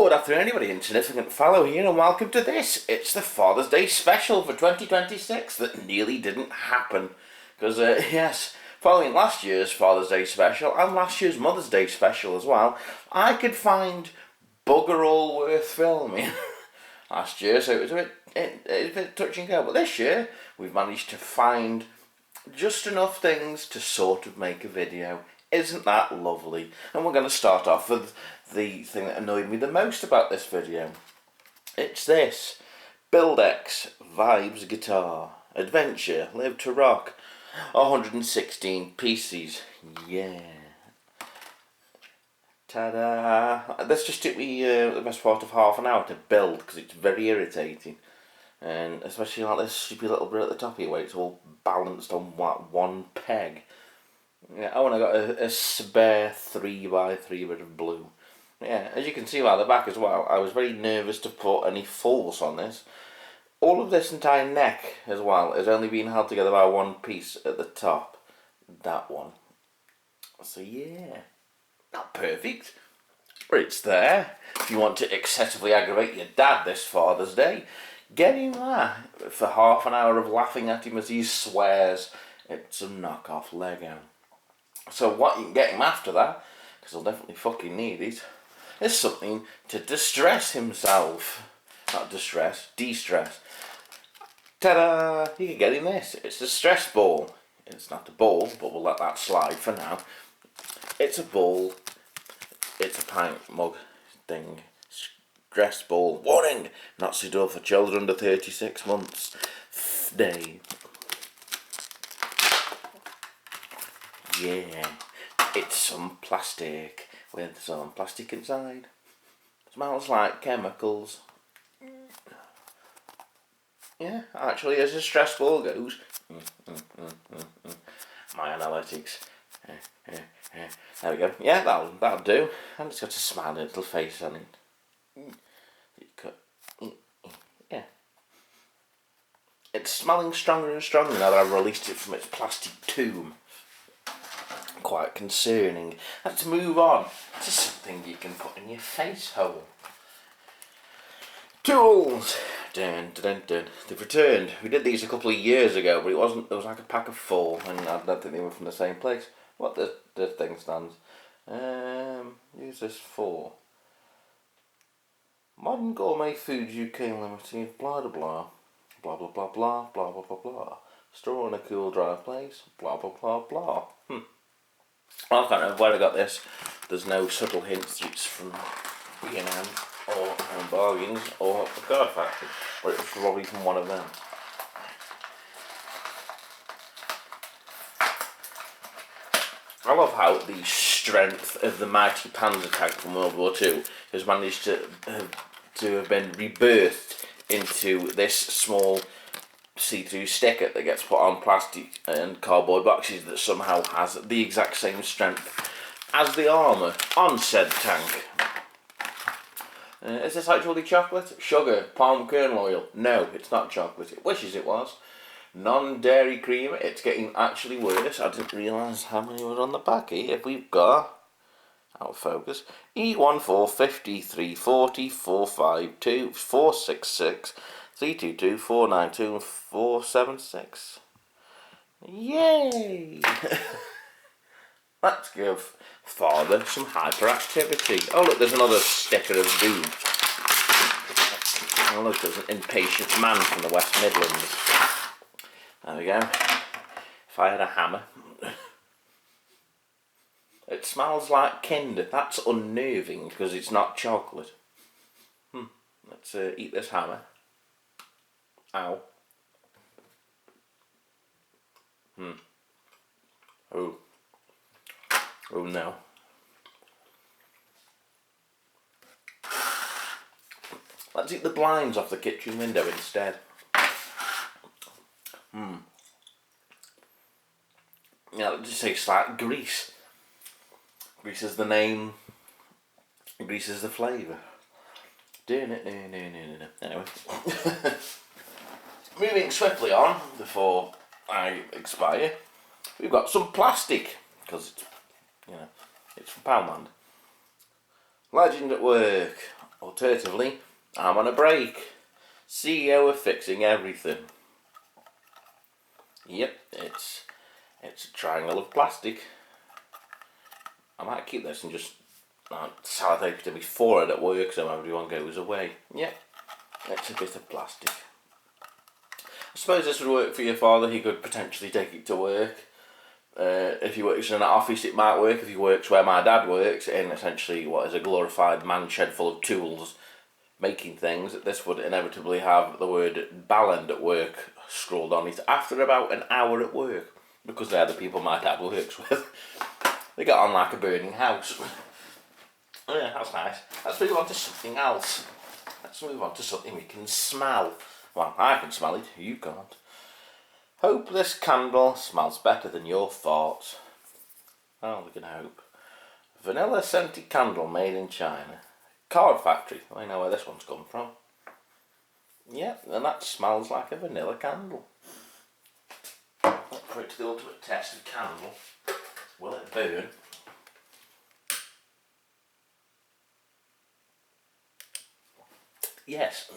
Good afternoon everybody, Insignificant Fellow here, and welcome to this. It's the Father's Day special for 2026 that nearly didn't happen. Because, yes, following last year's Father's Day special and last year's Mother's Day special as well, I could find bugger all worth filming last year, so it was a bit touch and go. But this year, we've managed to find just enough things to sort of make a video. Isn't that lovely? And we're going to start off with the thing that annoyed me the most about this video. It's this. Buildex Vibes Guitar. Adventure. Live to Rock. 116 pieces. Yeah. Ta-da! This just took me the best part of half an hour to build because it's very irritating. And especially like this stupid little bit at the top here where it's all balanced on one peg. Yeah, oh, and I got a spare 3x3 bit of blue. Yeah, as you can see by the back as well, I was very nervous to put any force on this. All of this entire neck as well is only being held together by one piece at the top. That one. So yeah, not perfect, but it's there. If you want to excessively aggravate your dad this Father's Day, get him there for half an hour of laughing at him as he swears it's a knockoff Lego. So what you can get him after that, because he'll definitely fucking need it, is something to distress himself. Not distress, de-stress. Ta-da! You can get him this. It's a stress ball. It's not a ball, but we'll let that slide for now. It's a ball. It's a pint mug thing. Stress ball. Warning! Not suitable for children under 36 months. Day. Yeah, it's some plastic with some plastic inside. Smells like chemicals. Yeah, actually, as a stress ball goes. My analytics. There we go. Yeah, that'll do. And it's got a smiling little face on it. Yeah. It's smelling stronger and stronger now that I've released it from its plastic tomb. Quite concerning. Let's move on to something you can put in your face hole. Tools. Dun, dun, dun. They've returned. We did these a couple of years ago, but it was like a pack of 4, and I don't think they were from the same place. What the thing stands? Use this for Modern Gourmet Foods UK Limited. Blah blah blah. Blah blah blah blah blah blah blah blah. Store in a cool dry place. Blah blah blah blah. I can't remember where I got this. There's no subtle hints it's from B&M or Home Bargains or the Card Factory, or it's probably from one of them. I love how the strength of the mighty Panzer tank from World War II has managed to have been rebirthed into this small see-through sticker that gets put on plastic and cardboard boxes that somehow has the exact same strength as the armour on said tank. Is this actually chocolate? Sugar? Palm kernel oil? No, it's not chocolate. It wishes it was. Non-dairy cream. It's getting actually worse. I didn't realise how many were on the back here. We've got, out of focus, E14 50 340 452 466 322 492 and 476. Yay! Let's give Father some hyperactivity. Oh look, there's another sticker of doom. Oh look, there's an impatient man from the West Midlands. There we go. If I had a hammer. It smells like Kinder. That's unnerving because it's not chocolate. Let's eat this hammer. Ow. Oh. Oh no. Let's eat the blinds off the kitchen window instead. Yeah, it just tastes like grease. Grease is the name. Grease is the flavour. Anyway. Moving swiftly on before I expire, we've got some plastic because it's from Poundland. Legend at work. Alternatively, I'm on a break. CEO of fixing everything. Yep, it's a triangle of plastic. I might keep this and just sellotape it to before it at work so everyone goes away. Yep, it's a bit of plastic. I suppose this would work for your father. He could potentially take it to work. If he works in an office, it might work. If he works where my dad works, in essentially what is a glorified man shed full of tools, making things, this would inevitably have the word ballend at work scrawled on it after about an hour at work, because they're the people my dad works with. They get on like a burning house. Oh yeah, that's nice. Let's move on to something else. Let's move on to something we can smell. Well, I can smell it, you can't. Hope this candle smells better than your farts. Oh, we can hope. Vanilla scented candle made in China. Card factory. I know where this one's come from. Yep, and that smells like a vanilla candle. Let's put it to the ultimate test of candle. Will it burn? Yes.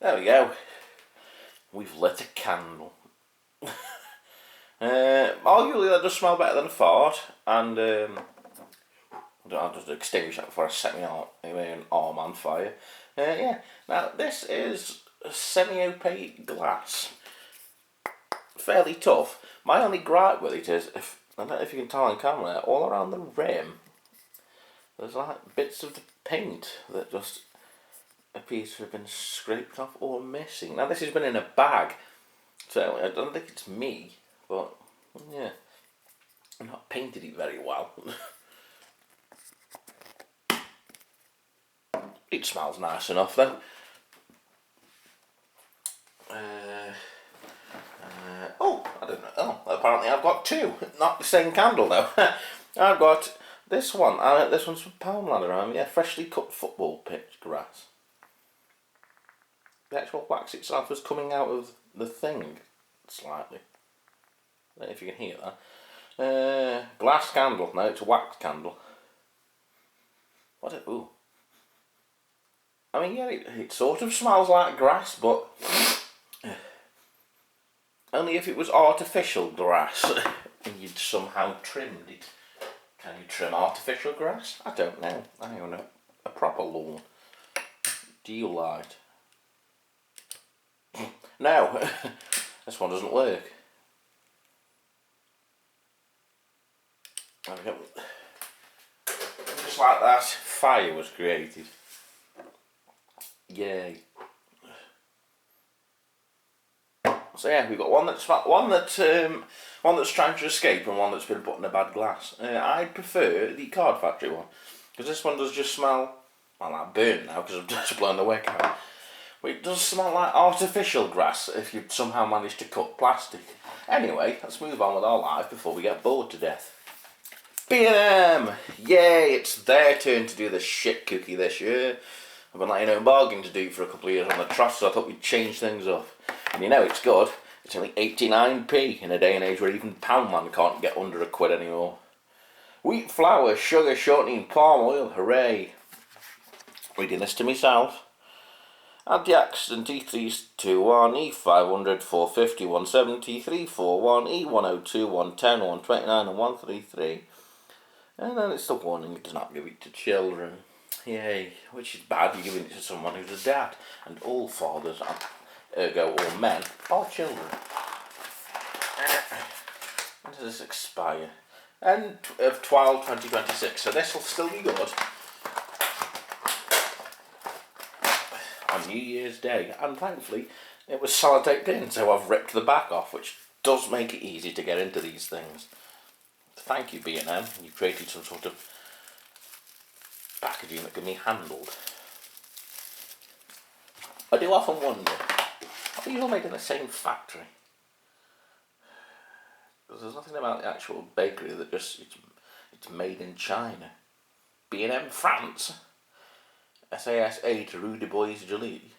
There we go. We've lit a candle. Arguably that does smell better than a fart, and I'll just extinguish that before I set my arm on fire. Yeah, now this is semi-opaque glass. Fairly tough. My only gripe with it is, I don't know if you can tell on camera, all around the rim, there's like bits of the paint that just appears to have been scraped off or missing. Now this has been in a bag, so I don't think it's me, but yeah, I've not painted it very well. It smells nice enough though. Oh, I don't know. Oh, apparently I've got two. Not the same candle though. I've got this one. This one's from Palmladder. Yeah, freshly cut football pitch grass. The actual wax itself was coming out of the thing slightly. I don't know if you can hear that. Glass candle. No, it's a wax candle. What? Ooh. I mean, yeah, it sort of smells like grass, but only if it was artificial grass and you'd somehow trimmed it. Can you trim artificial grass? I don't know. I own a proper lawn. Do you like? No, this one doesn't work. There we go. Just like that, fire was created. Yay. So yeah, we've got one that's trying to escape and one that's been put in a bad glass. I prefer the Card Factory one, because this one does just smell, well, like burnt now because I've just blown the wick out. But it does smell like artificial grass if you've somehow managed to cut plastic. Anyway, let's move on with our life before we get bored to death. B&M! Yay, it's their turn to do the shit cookie this year. I've been letting bargain to do for a couple of years on the trust, so I thought we'd change things up. And you know it's good. It's only 89p in a day and age where even Poundland can't get under £1 anymore. Wheat flour, sugar, shortening, palm oil, hooray. Reading this to myself. Add the accident E321, E500, 450, 170, 341, E102, 110, 129 and 133. And then it's the warning it does not give it to children. Yay, which is bad, you're giving it to someone who's a dad. And all fathers, ergo all men, are children. When does this expire? End of 12/2026, so this will still be good. On New Year's Day, and thankfully it was sellotaped in, so I've ripped the back off, which does make it easy to get into these things. Thank you, B&M. You created some sort of packaging that can be handled. I do often wonder, are these all made in the same factory? Because there's nothing about the actual bakery that just it's made in China. B&M France. SA to Rue du Bois Jolie.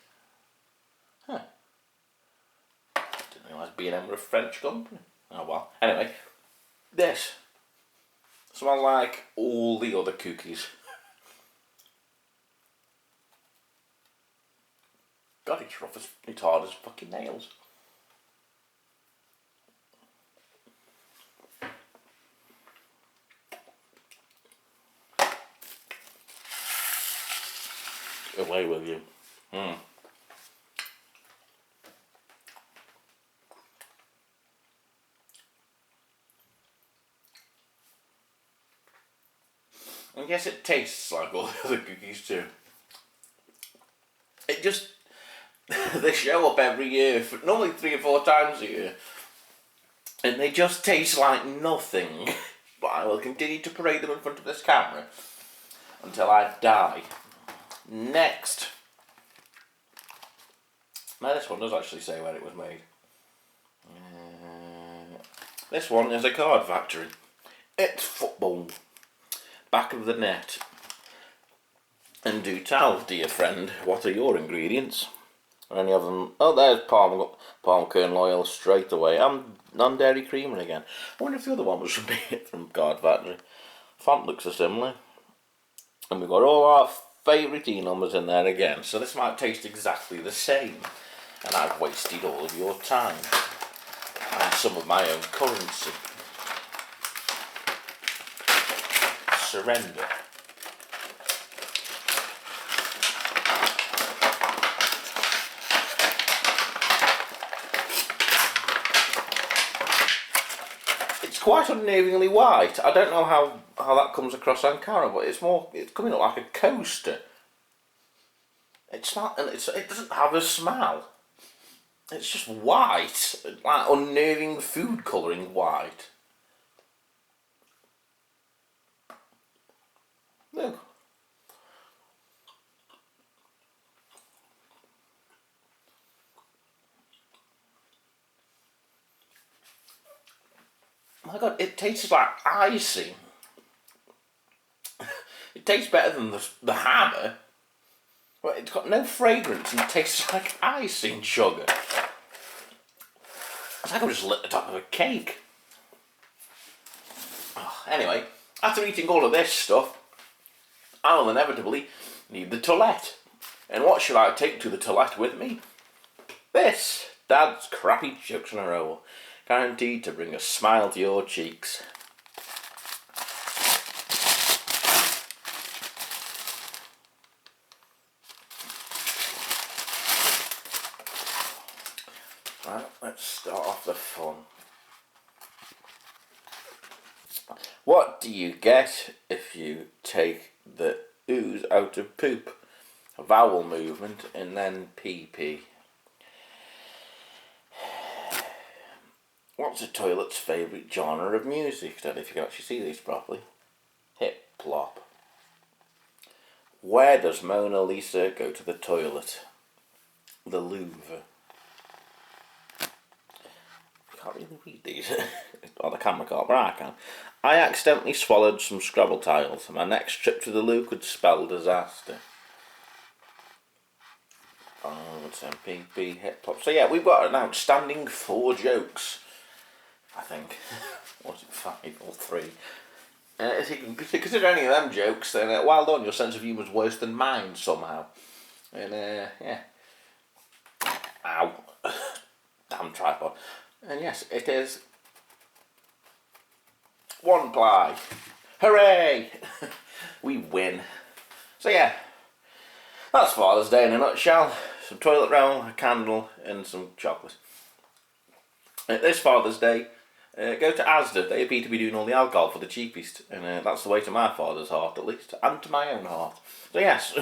Huh. Didn't realise B&M were a French company. Oh well. Anyway, this smells like all the other cookies. God, it's rough as, it's hard as fucking nails. Away with you. And yes, it tastes like all the other cookies too. It just, they show up every year, for normally 3 or 4 times a year, and they just taste like nothing. But I will continue to parade them in front of this camera until I die. Next. Now this one does actually say where it was made. This one is a card factory. It's football. Back of the net. And do tell, dear friend, what are your ingredients? Are any of them? Oh, there's palm kernel oil straight away. I'm non-dairy creamer again. I wonder if the other one was from Card Factory. Font looks so similar. And we've got all our favourite E numbers in there again. So this might taste exactly the same. And I've wasted all of your time. And some of my own currency. Surrender. It's quite unnervingly white. I don't know how that comes across on camera, but it's coming up like a coaster. It's not, and it doesn't have a smell. It's just white, like unnerving food colouring white. Look. My God, it tastes like icing. It tastes better than the hammer. But it's got no fragrance and it tastes like icing sugar. It's like I just lit the top of a cake. Oh, anyway, after eating all of this stuff, I'll inevitably need the toilette. And what should I take to the toilette with me? This, Dad's crappy jokes in a row, guaranteed to bring a smile to your cheeks. Right, let's start off the fun. What do you get if you take the ooze out of poop? A vowel movement and then PP. What's a toilet's favourite genre of music? Don't know if you can actually see these properly. Hip plop. Where does Mona Lisa go to the toilet? The Louvre. Can't really read these. On the camera can't, but I can. I accidentally swallowed some Scrabble tiles, and my next trip to the loo could spell disaster. Oh, it's MPP, hip hop. So yeah, we've got an outstanding 4 jokes. I think. Was it 5 or 3? If you can consider any of them jokes, then well done. Your sense of humour is worse than mine somehow. And yeah. Ow. Damn tripod. And yes, it is 1 ply. Hooray! We win. So yeah, that's Father's Day in a nutshell. Some toilet roll, a candle, and some chocolate. This Father's Day, go to Asda. They appear to be doing all the alcohol for the cheapest, and that's the way to my father's heart, at least, and to my own heart. So yes.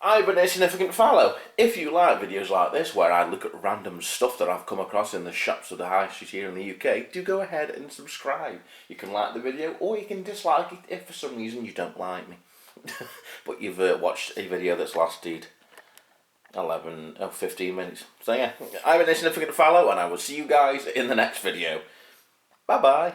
I've been a significant fellow. If you like videos like this, where I look at random stuff that I've come across in the shops of the high street here in the UK, do go ahead and subscribe. You can like the video, or you can dislike it if for some reason you don't like me. But you've watched a video that's lasted 15 minutes. So yeah, I've been a significant fellow, and I will see you guys in the next video. Bye bye.